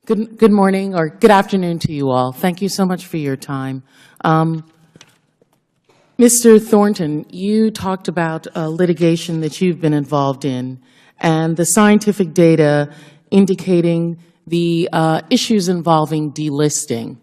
Good morning or good afternoon to you all. Thank you so much for your time. Mr. Thornton, you talked about litigation that you've been involved in and the scientific data indicating the issues involving delisting.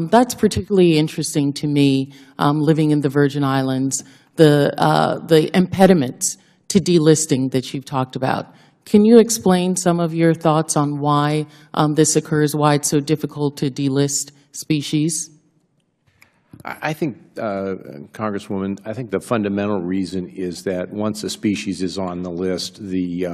That's particularly interesting to me, living in the Virgin Islands, the impediments to delisting that you've talked about. Can you explain some of your thoughts on why this occurs, why it's so difficult to delist species? I think, Congresswoman, I think the fundamental reason is that once a species is on the list, the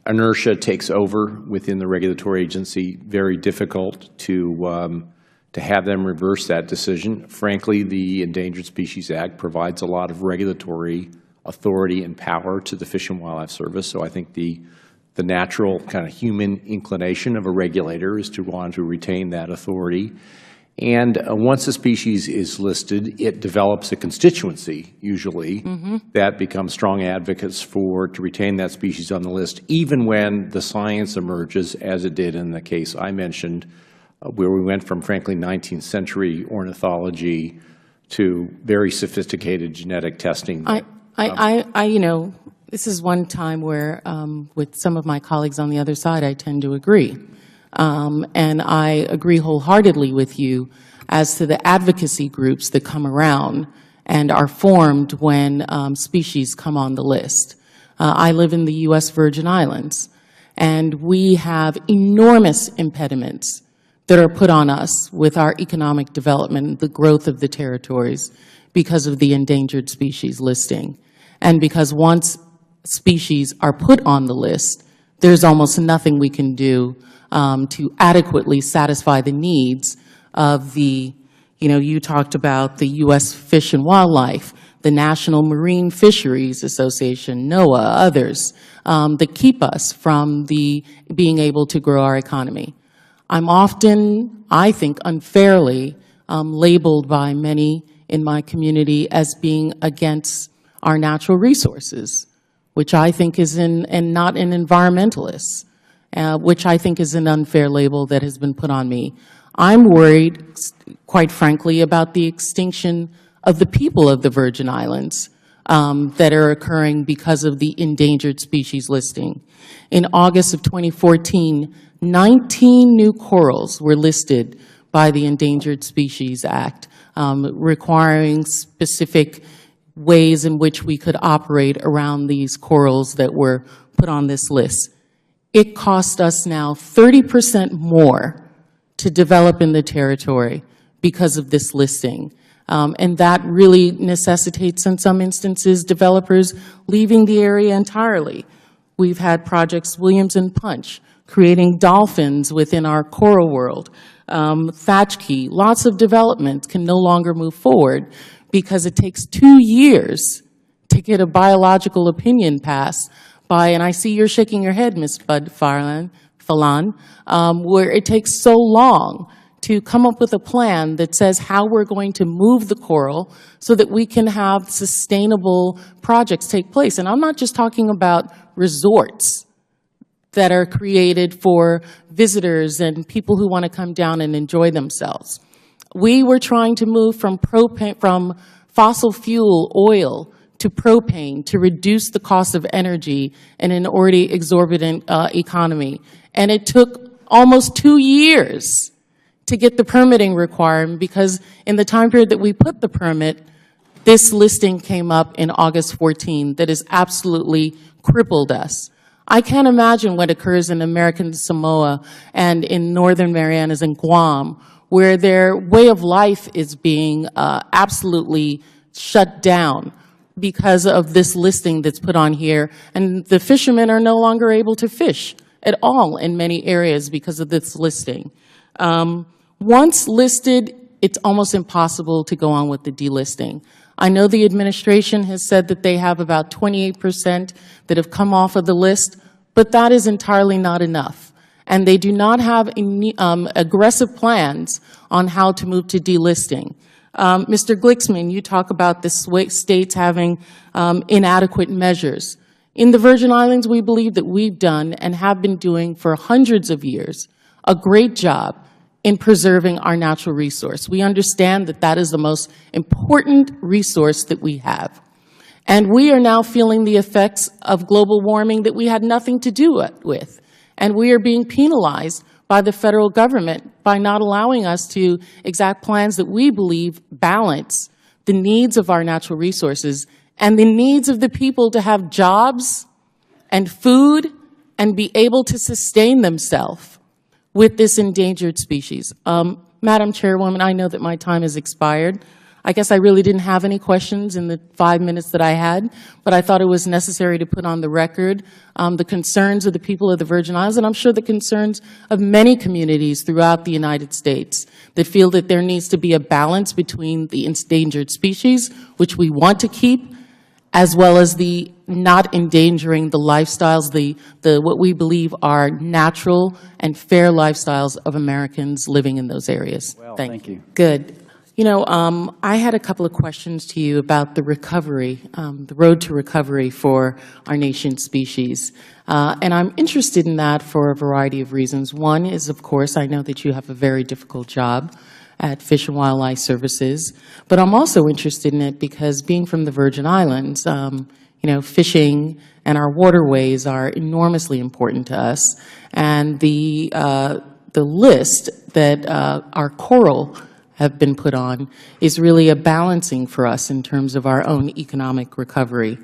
inertia takes over within the regulatory agency. Very difficult to have them reverse that decision. Frankly, the Endangered Species Act provides a lot of regulatory authority and power to the Fish and Wildlife Service. So I think the natural kind of human inclination of a regulator is to want to retain that authority. And once a species is listed, it develops a constituency, usually, that becomes strong advocates to retain that species on the list, even when the science emerges, as it did in the case I mentioned, where we went from, frankly, 19th century ornithology to very sophisticated genetic testing. You know, this is one time where, with some of my colleagues on the other side, I tend to agree. And I agree wholeheartedly with you as to the advocacy groups that come around and are formed when species come on the list. I live in the U.S. Virgin Islands, and we have enormous impediments that are put on us with our economic development, the growth of the territories, because of the endangered species listing. And because once species are put on the list, there's almost nothing we can do to adequately satisfy the needs of the, you talked about the U.S. Fish and Wildlife, the National Marine Fisheries Association, NOAA, others, that keep us from being able to grow our economy. I'm often, I think, unfairly labeled by many in my community as being against our natural resources, which I think is and not an environmentalist, which I think is an unfair label that has been put on me. I'm worried, quite frankly, about the extinction of the people of the Virgin Islands that are occurring because of the endangered species listing. In August of 2014, 19 new corals were listed by the Endangered Species Act, requiring specific ways in which we could operate around these corals that were put on this list. It cost us now 30% more to develop in the territory because of this listing. And that really necessitates, in some instances, developers leaving the area entirely. We've had projects, Williams and Punch, creating dolphins within our coral world. Thatch Key, lots of development can no longer move forward because it takes 2 years to get a biological opinion passed by, and I see you're shaking your head, Ms. Bud Falan, where it takes so long to come up with a plan that says how we're going to move the coral so that we can have sustainable projects take place. And I'm not just talking about resorts that are created for visitors and people who want to come down and enjoy themselves. We were trying to move from fossil fuel oil to propane to reduce the cost of energy in an already exorbitant economy. And it took almost 2 years to get the permitting requirement because in the time period that we put the permit, this listing came up in August 14 that has absolutely crippled us. I can't imagine what occurs in American Samoa and in Northern Marianas and Guam, where their way of life is being absolutely shut down because of this listing that's put on here. And the fishermen are no longer able to fish at all in many areas because of this listing. Once listed, it's almost impossible to go on with the delisting. I know the administration has said that they have about 28% that have come off of the list, but that is entirely not enough. And they do not have aggressive plans on how to move to delisting. Mr. Glicksman, you talk about the states having inadequate measures. In the Virgin Islands, we believe that we've done and have been doing for hundreds of years a great job in preserving our natural resource. We understand that that is the most important resource that we have. And we are now feeling the effects of global warming that we had nothing to do with. And we are being penalized by the federal government by not allowing us to exact plans that we believe balance the needs of our natural resources and the needs of the people to have jobs and food and be able to sustain themselves with this endangered species. Madam Chairwoman, I know that my time has expired. I guess I really didn't have any questions in the 5 minutes that I had, but I thought it was necessary to put on the record the concerns of the people of the Virgin Islands, and I'm sure the concerns of many communities throughout the United States that feel that there needs to be a balance between the endangered species, which we want to keep, as well as the not endangering the lifestyles, the what we believe are natural and fair lifestyles of Americans living in those areas. Well, thank you. Good. You know, I had a couple of questions to you about the recovery, the road to recovery for our nation's species. And I'm interested in that for a variety of reasons. One is, of course, I know that you have a very difficult job at Fish and Wildlife Services, but I'm also interested in it because being from the Virgin Islands, you know, fishing and our waterways are enormously important to us. And the list that our coral have been put on is really a balancing for us in terms of our own economic recovery.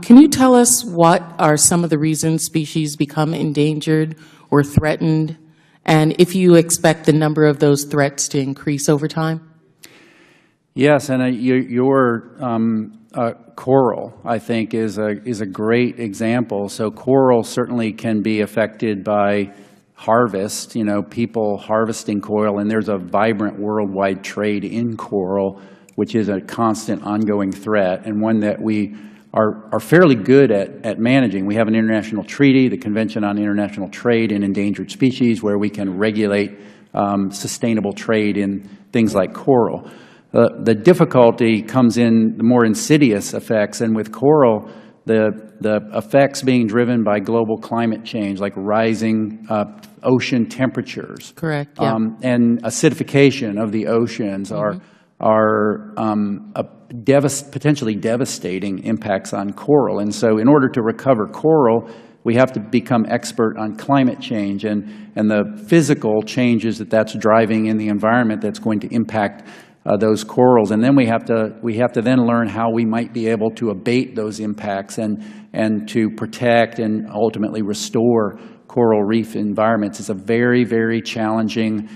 Can you tell us what are some of the reasons species become endangered or threatened, and if you expect the number of those threats to increase over time? Yes, and your coral, I think, is a great example. So coral certainly can be affected by harvest, you know, people harvesting coral, and there's a vibrant worldwide trade in coral, which is a constant ongoing threat, and one that we are fairly good at managing. We have an international treaty, the Convention on International Trade in Endangered Species, where we can regulate sustainable trade in things like coral. The difficulty comes in the more insidious effects, and with coral, the effects being driven by global climate change, like rising ocean temperatures. Correct, yeah. And acidification of the oceans are potentially devastating impacts on coral. And so in order to recover coral, we have to become expert on climate change and the physical changes that that's driving in the environment that's going to impact those corals, and then we have to then learn how we might be able to abate those impacts and to protect and ultimately restore coral reef environments. It's a very, very challenging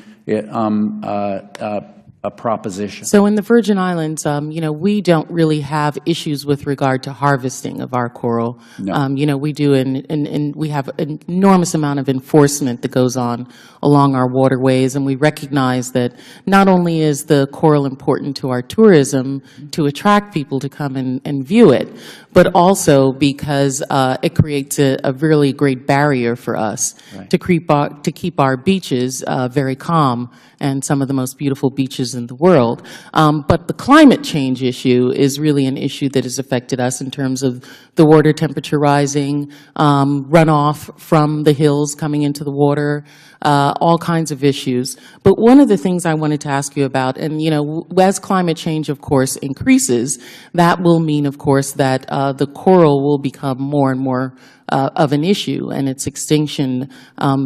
proposition. So in the Virgin Islands, you know, we don't really have issues with regard to harvesting of our coral. No. You know, we do, and we have an enormous amount of enforcement that goes on along our waterways, and we recognize that not only is the coral important to our tourism to attract people to come and view it, but also because it creates a really great barrier for us to keep our beaches very calm and some of the most beautiful beaches in the world. But the climate change issue is really an issue that has affected us in terms of the water temperature rising, runoff from the hills coming into the water, all kinds of issues. But one of the things I wanted to ask you about, and you know, as climate change, of course, increases, that will mean, of course, that the coral will become more and more of an issue and its extinction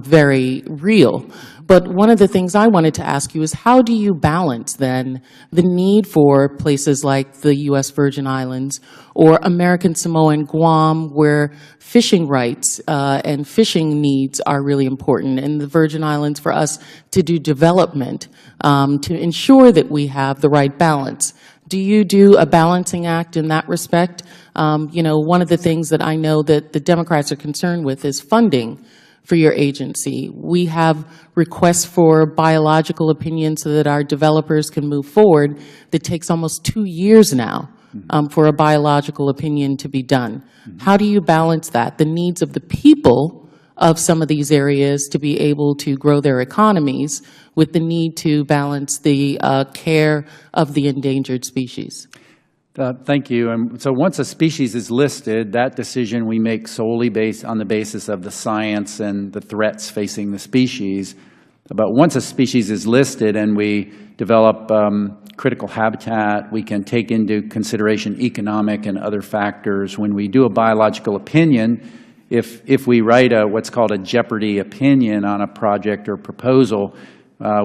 very real. But one of the things I wanted to ask you is, how do you balance then the need for places like the U.S. Virgin Islands or American Samoa and Guam, where fishing rights and fishing needs are really important, and the Virgin Islands for us to do development to ensure that we have the right balance? Do you do a balancing act in that respect? You know, one of the things that I know that the Democrats are concerned with is funding for your agency. We have requests for biological opinions so that our developers can move forward. That takes almost 2 years now for a biological opinion to be done. How do you balance that, the needs of the people of some of these areas to be able to grow their economies with the need to balance the care of the endangered species? Thank you. And so once a species is listed, that decision we make solely based on the basis of the science and the threats facing the species. But once a species is listed and we develop critical habitat, we can take into consideration economic and other factors. When we do a biological opinion, if we write what's called a jeopardy opinion on a project or proposal,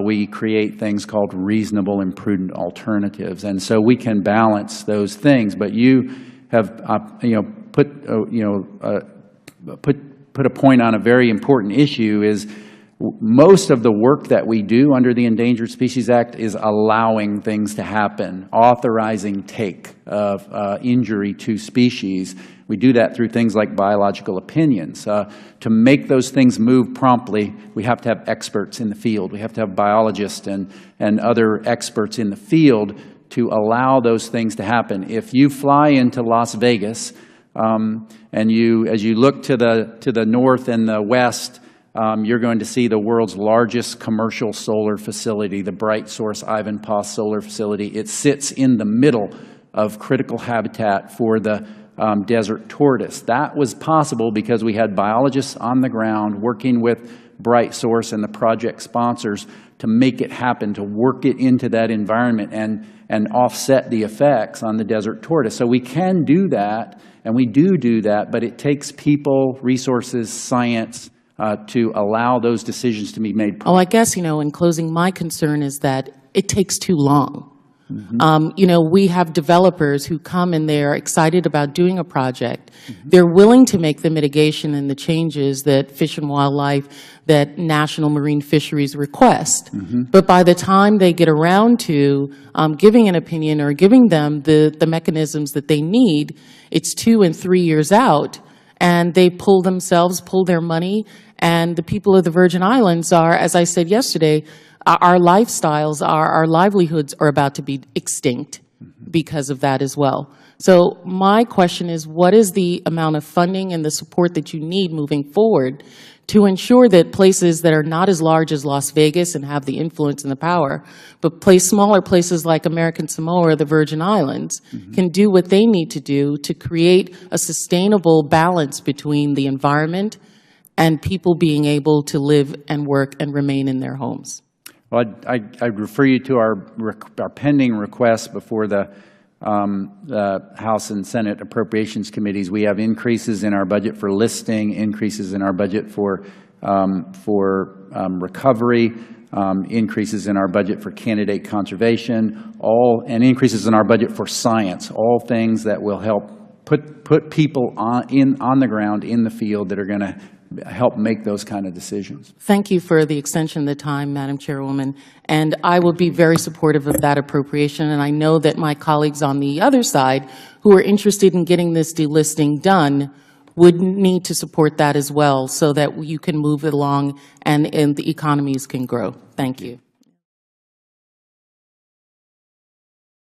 we create things called reasonable and prudent alternatives. And so we can balance those things. But you have put a point on a very important issue is most of the work that we do under the Endangered Species Act is allowing things to happen, authorizing take of injury to species. We do that through things like biological opinions. To make those things move promptly, we have to have experts in the field. We have to have biologists and other experts in the field to allow those things to happen. If you fly into Las Vegas and as you look to the north and the west, you're going to see the world's largest commercial solar facility, the Bright Source Ivanpah Solar Facility. It sits in the middle of critical habitat for the desert tortoise. That was possible because we had biologists on the ground working with Bright Source and the project sponsors to make it happen, to work it into that environment and offset the effects on the desert tortoise. So we can do that, and we do that, but it takes people, resources, science, to allow those decisions to be made. Oh, I guess, in closing, my concern is that it takes too long. We have developers who come and they're excited about doing a project. They're willing to make the mitigation and the changes that Fish and Wildlife, that National Marine Fisheries request. But by the time they get around to giving an opinion or giving them the mechanisms that they need, it's 2 and 3 years out, and they pull their money. And the people of the Virgin Islands are, as I said yesterday, our lifestyles, our livelihoods are about to be extinct because of that as well. So my question is, what is the amount of funding and the support that you need moving forward to ensure that places that are not as large as Las Vegas and have the influence and the power, but smaller places like American Samoa or the Virgin Islands can do what they need to do to create a sustainable balance between the environment and people being able to live and work and remain in their homes? Well, I'd refer you to our pending request before the House and Senate Appropriations Committees. We have increases in our budget for listing, increases in our budget for recovery, increases in our budget for candidate conservation, and increases in our budget for science, all things that will help put people on the ground in the field that are going to help make those kind of decisions. Thank you for the extension of the time, Madam Chairwoman, and I will be very supportive of that appropriation, and I know that my colleagues on the other side who are interested in getting this delisting done would need to support that as well so that you can move it along and the economies can grow. Thank you.